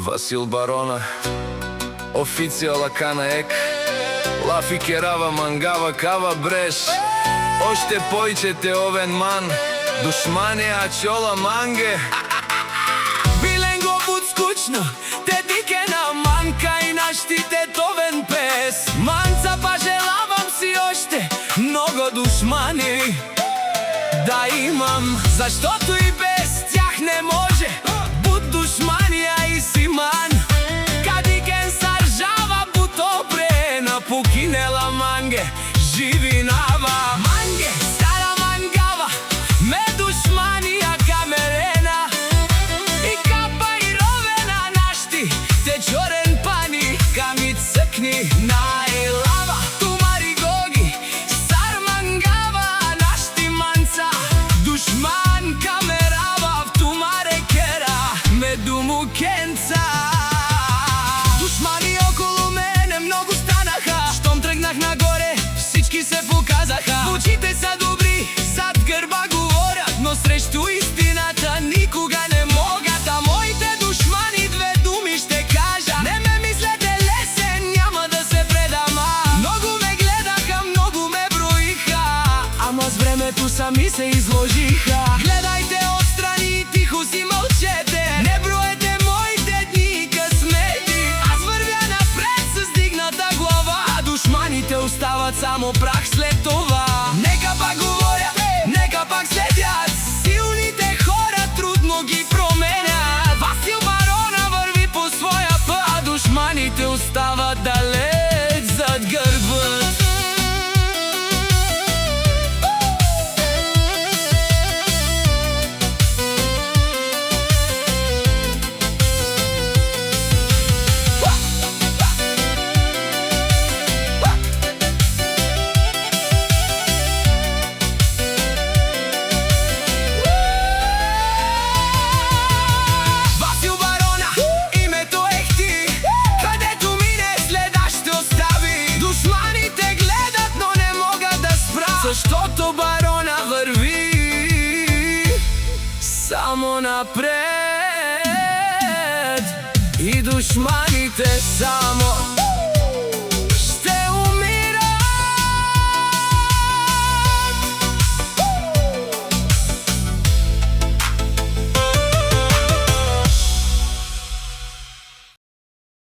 Васил Барона, официјала Кана Ек, Лафи Керава Мангава Кава Бреш, Оште појчете овен ман, Душмани Ачола Манге. Биленго буд скучно, те дике на манка и наштите товен пес. Манца па желавам си оште много душмани да имам, заштото и без тях не може. Буд душмани, а и си ман. Кадикен саржава буд опре на покинела манге, живи нава. Манге, стара мангава, ме душмани ја камерена. И капа и ровена нашти, те чорен пани, ками цъкни на елава. Тумари гоги, стар мангава, нашти манца. Душман камерава, в тумаре кера, ме думу кенца. Душмани около мене много станаха, щом тръгнах нагоре, всички се показаха. Очите са добри, зад гърба говорят, но срещу истината никога не могат. А моите душмани две думи ще кажа: не ме мислете лесен, няма да се предам. Много ме гледаха, много ме броиха, ама с времето сами се изложиха. Гледайте отстрани и тихо си мълчете, не броете моите дни и късмети. Аз вървя напред с дигната глава, а душманите остават само прах след това. Нека пак говорят, нека пак следят, силните хора трудно ги променят. Васил Барона върви по своя път, а душманите остават далеч зад гърба. Васил Барона, името ехти, където мине следа ще остави. Душманите гледат, но не могат да спрат, защото Барона върви само напред и душманите само